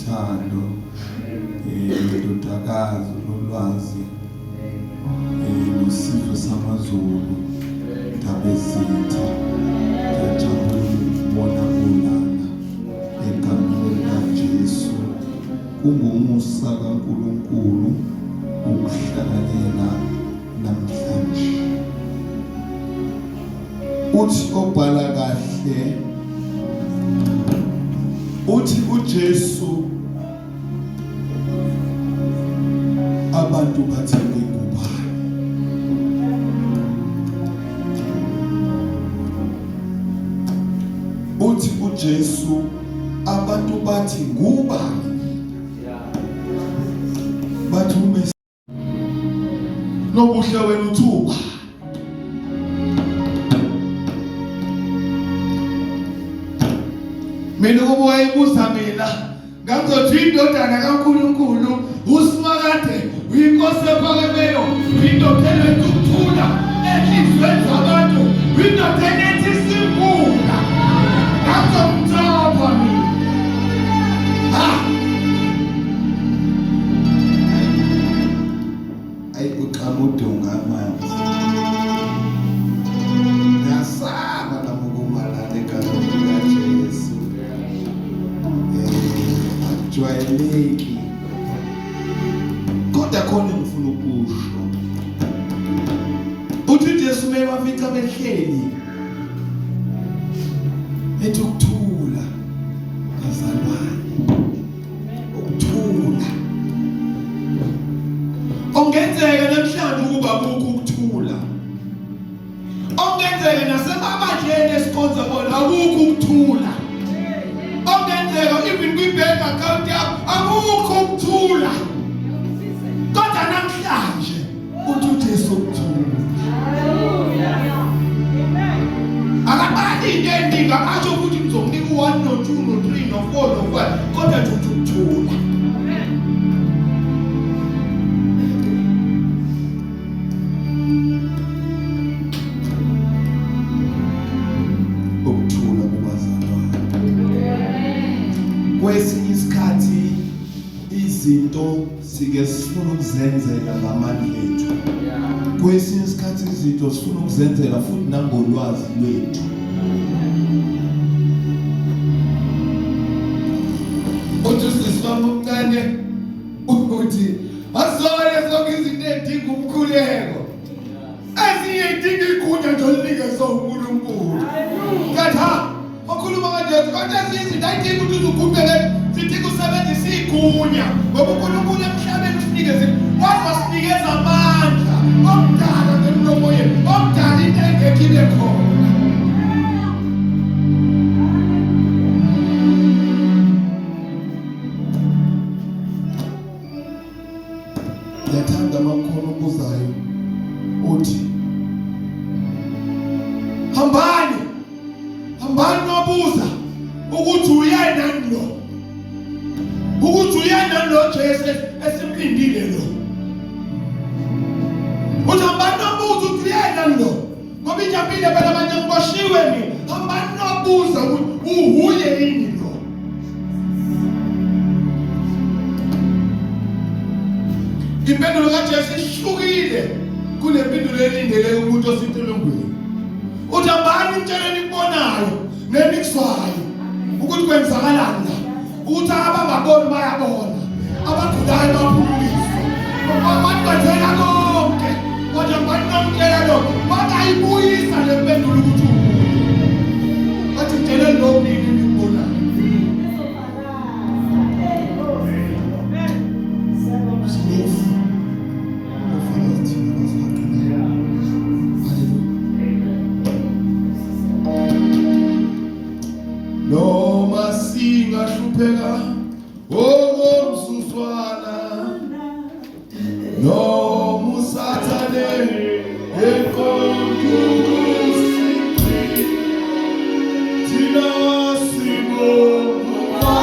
nothando indodakazi nolwazi nosizwe samaZulu ndabezitha ngiyajabula ukubona unana egameni likaJesu. Kungumusa kaNkulunkulu ukuhlanganyela namhlanje. Uthi obhala kahle uthi uJesu abantu bathenge ngubani. Uthi uJesu abantu bathi ngubani. Bathi nobuhle wena uthuba. Mina kubuye ibuza mina ngazothi indodana kaNkulunkulu usimakade uyinkosi ephakemelo indodana etuthula enhlizweni zabantu indodana ethi simbuka ngazomthapha mina. Uqamudunga amanzi ngasaba namukumalana egameni likaJesu. Akujwayeleki kodwa khona ngifuna ukusho uthi uJesu mewafica behleli ethi ukuthula bazalwane, ukuthula ongenzeka namhlanje ukuba kukho ukuthula, ongenzeka nasemabandleni esikhonza bona akukho ukuthula, ongenzeka even kwi-bank account yakho akukho ukuthula, kodwa namhlanje uthi uJesu ukuthula. Akabali into eningi akasho ukuthi ngizomnika u-1 no-2 no-3 no-4 no-5 kodwa uthi ukuthula. Kwesinye isikhathi izinto sike sifuna ukuzenzela ngamandla ethu. Kwesinye isikhathi izinto sifuna ukuzenzela futhi nangolwazi lwethu. Uthi sisifama umncane uthi asole zonke izinto edinga umkhuleko. Ezinye idinga igunya nje olinikeza uNkulunkulu. Katha okhuluma kanje kodwa izinto ayidinga ukuthi uzugubhele sidinga usebenzisa igunya ngoba uNkulunkulu emhlabeni usinikeze wasinikeza amandla omdala ngemlomo yethu omdala into engekho ibe khona. Yathanda amakhono okuzayo uthi hambani nobuza ukuthi uyena lo, ukuthi uyena lo Jesu esimpindile lo. Uthi hambani nobuza ukuthi uyena lo ngoba ijabile phela manje ngiboshiwe mina. Hambani nobuza ukuthi uhuye yini lo. Impendulo kaJesu ihlukile kunempendulo elindele umuntu osentolongweni. Uthi hambani mtsheleni kubonayo nenikuzwayo ukuthi kwenzakalani la, ukuthi abangaboni bayabona, abagulayo baphumuliswe, abantu kwenzeka konke. Kodwa banomtshela lo bakayibuyisa le mpendulo ukuthi bathi mtsheleni lo nini nikubonayo. Noma singahlupheka okomzuzwana, noma usathane ekonkusi, thina sibonga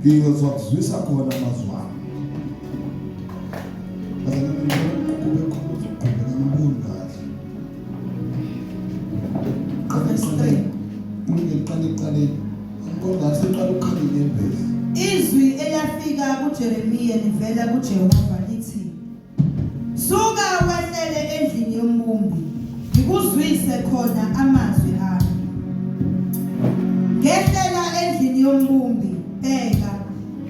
Ngizokuzwisa khona amazwana. Kube khona ukuqhubeka ngiboni kahle. Qale. Kodwa siqala ukukhala ngempela. Izwi elafika kuJeremiya livela kuJehova lithi: Suka wehlele endlini yombumbi, ngikuzwise khona amazwi ami. Ngehlela endlini yombumbi, bheka,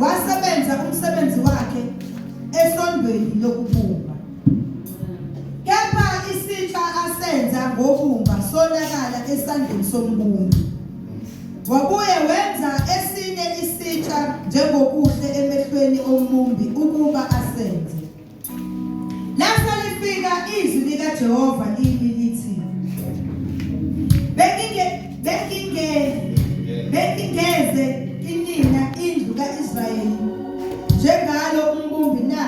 wasebenza umsebenzi wakhe esondweni lokubumba. Kepha isitsha asenza ngobumba sonakala esandleni sombumbi. Wabuye wenza esinye isitsha njengokuhle emehlweni ombumbi ukuba asenze. Lapho lifika izwi likaJehova lithi: Bekingeze kinina indlu kaIsrayeli njengalo umbumbi na,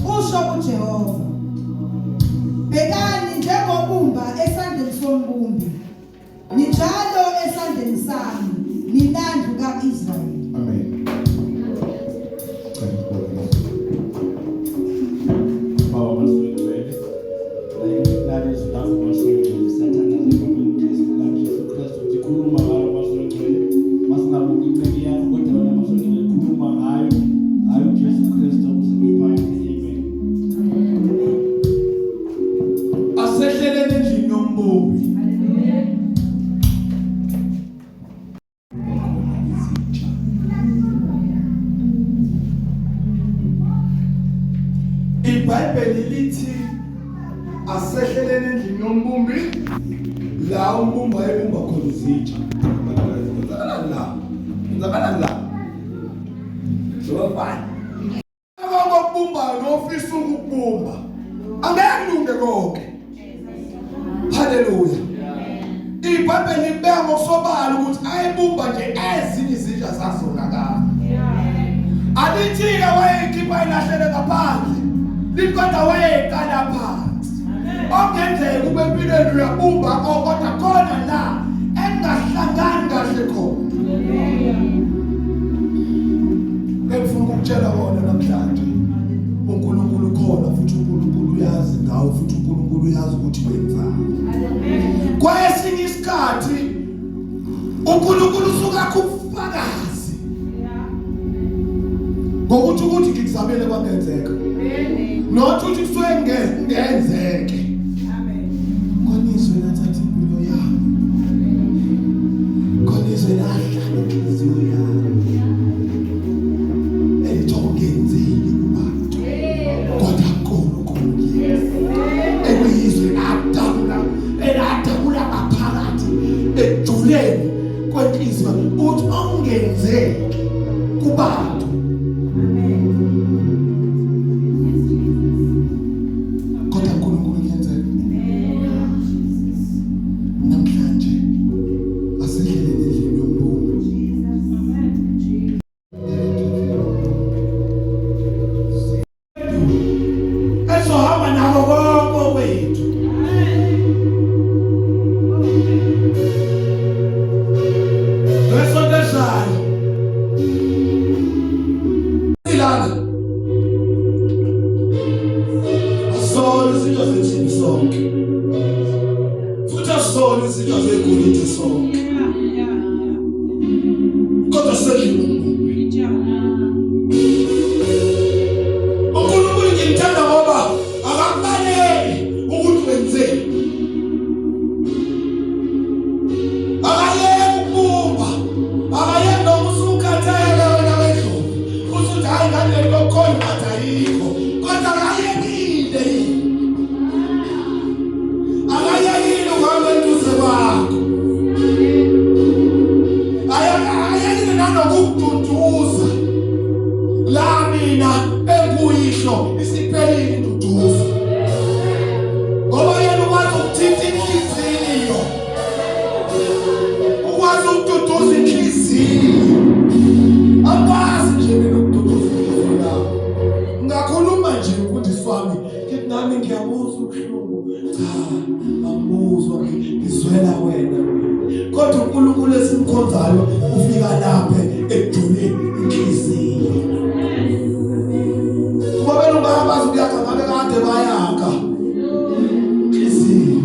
usho uJehova. Bekani njengobumba esandleni sombumbi, njalo esandleni sami, ninandlu kaIsrayeli. Amen. iBhayibheli lithi asehlelene endlini yombumbi la umbumbi ayebumba khona izitsha. Ngizakalani la? Sobani. Abakubumba nofisa ukubumba. Angeke kulunge konke. Haleluya. iBhayibheli libeka ngosobala ukuthi ayebumba nje ezinye izitsha zasonakala. Alithi-ke wayeyikhipha ilahlele ngaphandle. Likodwa wayeyiqala phansi. Okungenzeka ube empilweni uyabumba kodwa khona la engahlangani kahle khona. Ngifuna ukutshela wona namhlanje. uNkulunkulu khona futhi uNkulunkulu uyazi ngawe futhi uNkulunkulu uyazi ukuthi wenzani. Kwesinye isikhathi uNkulunkulu usuka kubufakazi. Ngokuthi ukuthi ngikuzamele kwangenzeka. Not ukuthi kusuke ngenzeke. Konizwe nathatha impilo yami. Konizwe nahlala inhliziyo yami. Ngenzile kubantu kodwa uNkulunkulu ekuyizwe adabula ngaphakathi ejuleni kwenhliziyo uthi ongenzeki kubantu. Kodwa uNkulunkulu uyenzeka. Namhlanje asehlelene endlini yombumbi. Ezohamba nabo bonke wethu. Lesonto ezayo ilana asole izinto zethini sonke futhi asole izinto zegolide sonke kodwa sedlule umbumbi. uNkulunkulu ngimthanda ngoba akakubaleki ukuthi wenzeni. Akayeki ukubumba, akayeki noma usukhathele wena wedlovu usuthi hayi ngane lokhona ngathi ayikho kodwa akayekile. Akayekile ukuhamba eduze kwakho. Akayekile nanokukududuza. La mina ekuyihlo isiphelile induduzo. Ngoba yena ukwazi ukuthinta inhliziyo. Ukwazi ukududuza inhliziyo. Akwazi nje mina ukududuza inhliziyo yakho. Ngakhuluma nje mfundisi wami ngithi nami ngiyabuzwa ubuhlungu. Cha, angibuzwa ngizwela wena. Kodwa uNkulunkulu esimkhonzayo ufika lapha ekujuleni inhliziyo. Ngoba ungakwazi ukuyakha ngabe kade bayakha inhliziyo.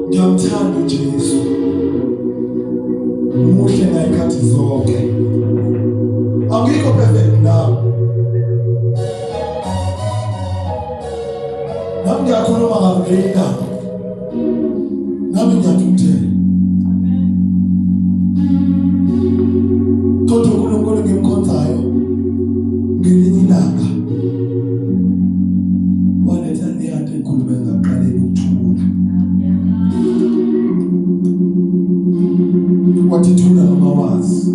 Ngiyamthanda uJesu. Muhle ngayikhathi zonke. Angikho perfect now. Nami ngiyakhuluma ngavela. Nami ngiyathuthela. Kodwa uNkulunkulu ngimkhonzayo ngelinye ilanga waletha neyade enkulu bengaqaleni ukuthula. Wathi thula noma wazi.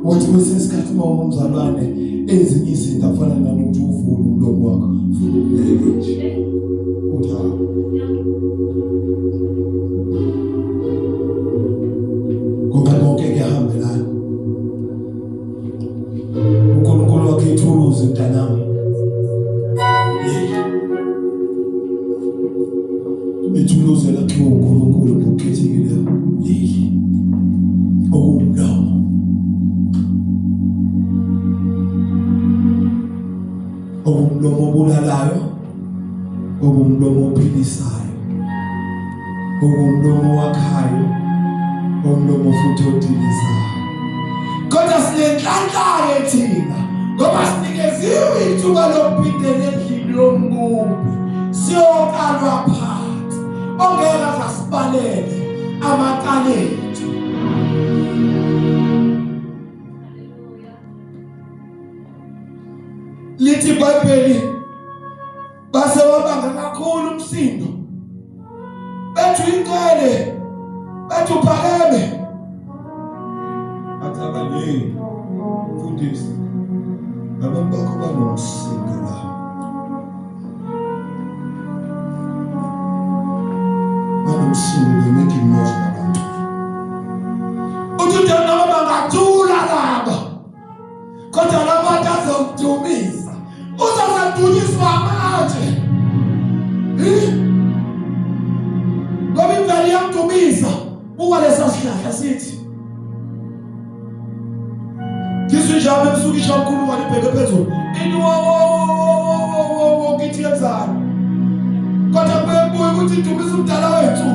Wathi kwesesikhathi umzalwane ezinye izinto afana nanokuthi uvule umlomo wakho ufuna ukubeke nje. Utha ngoba konke kuyahambelana. uNkulunkulu wakhe ithuluzi mntanami. Ithuluzi lakhiwa uNkulunkulu ngokukhethekile leli okumlomo. Okumlomo obulalayo, okumlomo ophilisayo, okumlomo wakhayo, okumlomo futhi odilisayo. Kodwa sinenhlanhla thina ngoba sinikeziwe ithuba lokuphindela endlini yombumbi siyokalwa phansi. Ongeke asibalele amatalente. mkhulu umsindo bethu ingcwele bethu phakeme athabaleni mfundisi abantu bakho banomsindo la banomsindo they make noise nabantu uthi noma bangathula laba kodwa laba bazomdumisa uzazadunyiswa manje ngoba imvelo iyamdumisa buka lesa sihlahla sithi ngisijame ebusuku ishakhulu walibheke phezulu ini wo kithi yenzani kodwa kubuye ukuthi idumisa umdala wethu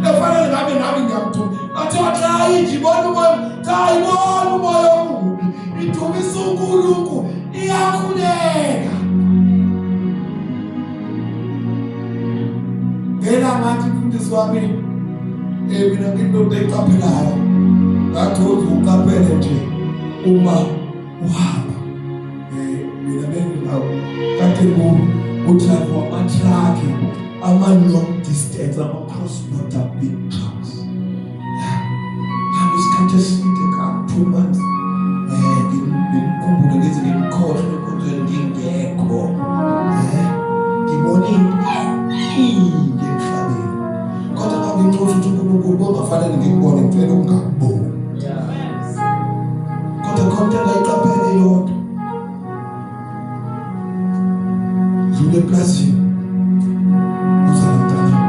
efanele ngabe nami ngiyamdumisa athi xa ijibona umoya cha ibona umoya omubi idumisa uNkulunkulu iyakhuleka ngena ngathi mfundisi wami mina ngindoda eqaphelayo ngathi uqaphele nje uma uhamba mina benginawo kanti utravel ama-truck ama-long distance ama-cross border big trucks hambe isikhathi eside ka-2 months ngikhumbule ngithi ngimkhohlwe enkonzweni ngingekho ngibone into emhlabeni kodwa ngabe ngincotha ukuthi uNkulunkulu bongafanele ngikubone ngicela ungakuboni kodwa konke ngayiqaphele yodwa zule eplazini uzalantana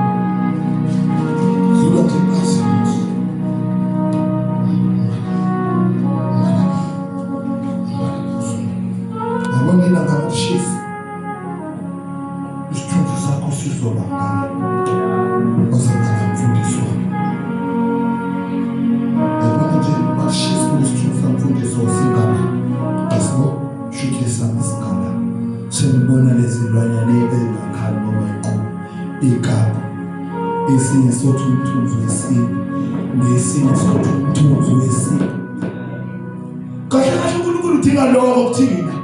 zule eplazini wabona ngakushisa isithunzi sakho sizoba ngani ozalantana mfundisi wami yabona nje bashisa isithunzi samfundisi osingana asimo shutlisa isigaba senibona lezi lwanyane ezingakhali noma iqaba esinye sothi umthunzi wesini nesinye sothi umthunzi wesini kahle kahle uNkulunkulu udinga lokho kuthina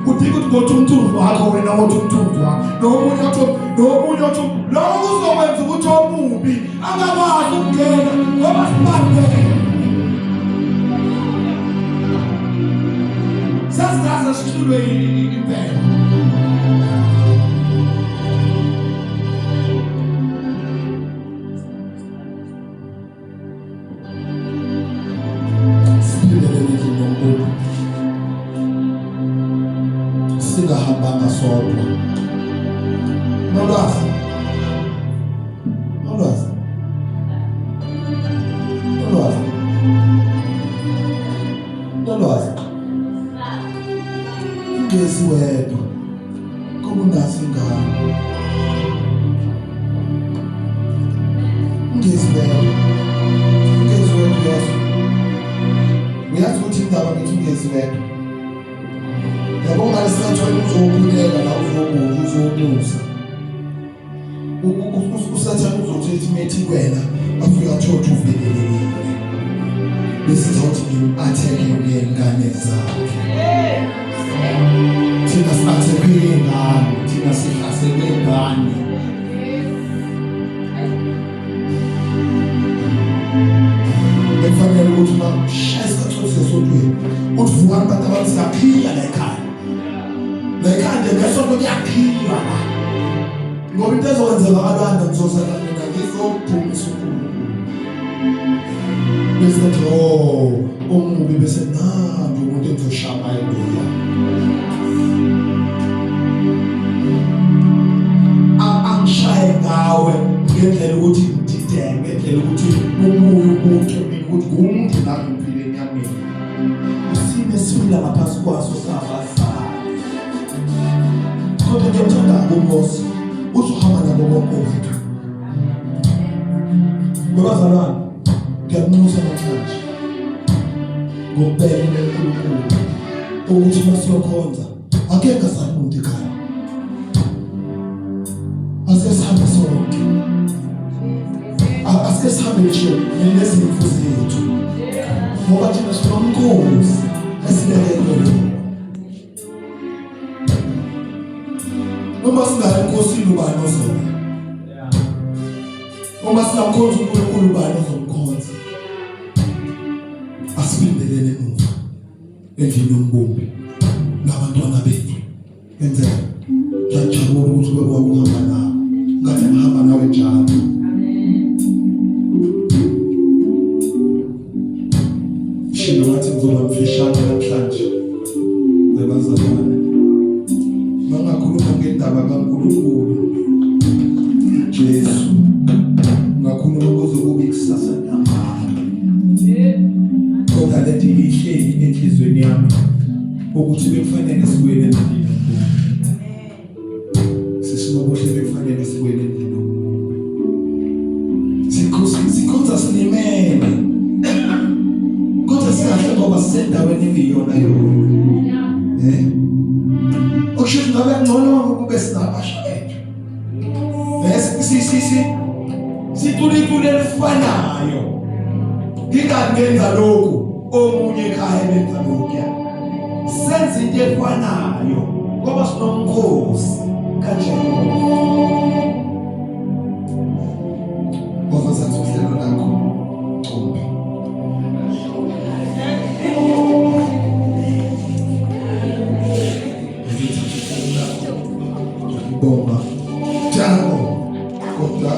udinga ukuthi ngothi umthunzi wakho wena ngothi umthunzi wakho nomunye othi lokho kuzokwenza ukuthi omubi angakwazi ukungena ngoba sibambeke sasizaza sihlulwe impela singahambanga sodwa nolwazi ungezi wedwa kuba ungazi ingane ungezi wedwa Yesu uyazi ukuthi indaba ngithi ungezi wedwa yabona lisathwele uzokulela la uzomusa usathana uzothi methi kwena afika thothi uvelelekile besizothi atheke ngengane zakhe thina sibatheke ngane thina sihlasele ngane efanele ukuthi mashayisa thothi sesodweni uthi vukani bantu abazaphila la ekhaya nje ngesonto kuyaphilwa la ngoba into ezokwenzeka abantu ngizosala mina ngizophumisa uNkulunkulu bese omubi bese nandi umuntu ezoshama eloya angishaye ngawe ngendlela ukuthi ngidideke ngendlela ukuthi umuntu ukuthi umuntu nami empilweni yami usime sibila ngaphansi kwaso sabasa kodwa ngiyamthanda uMose uzohamba nabo bonke abantu ngobazalwane ngiyamnusa namhlanje ngokubeka uNkulunkulu ukuthi masiyokhonza akekho samuntu ekhaya asesihambe sonke asesihambe nje nezimfu zethu ngoba thina sinomnkosi esilekelwe noma singayi enkosini ubani ozona Uma singamkhonza uNkulunkulu bani ozomkhonza? Asibingelele emuva endlini yombumbi nabantwana bethu. Enzela ngiyajabula ukuthi ube ukuhamba nawe. Ngathi ngihamba nawe njalo. Shilo ngathi ngizoba mfishane namhlanje. Bezazana. Mangakhuluma ngendaba kaNkulunkulu. Jesu. Ngakhuluma kuzokuba ikusasa yamanga. Kodwa lethi ihleli enhlizweni yami ukuthi bekufanele sikwele endlini. Sisinobuhle bekufanele sikwele endlini. Sikhonza sinimele. Kodwa sikahle ngoba sisendaweni engiyona yona. Okusho ngabe ngcono ukube sinabasha bethu. Situlitule elifanayo. Ngingangenza lokhu omunye ekhaya benza lokhu. Senze into efanayo ngoba sinomkhosi kanjalo. Ofasathi uhlelo lakho. Qombe. Bomba. Jango. Kodwa.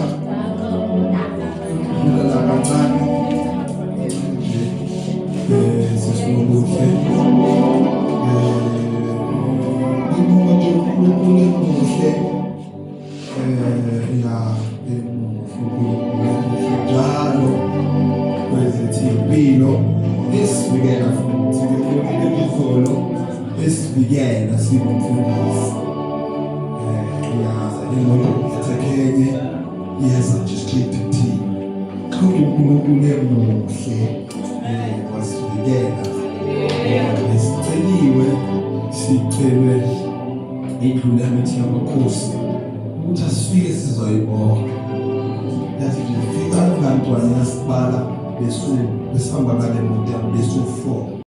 Ngala kancane. Sesinobuhle. Ngibonga nje uNkulunkulu emuhle. Njalo kwezethu impilo esivikela futhi sibekhulile izolo esivikela sibumfundisi. Imoto yeza nje straight to tea. uNkulunkulu emuhle wasivikela. Esiceliwe sicelwe indlule amithi yamakhosi ukuthi asifike sizoyibona. Yathi ngifika ngantwana yasibala besihamba ngale moto besu 4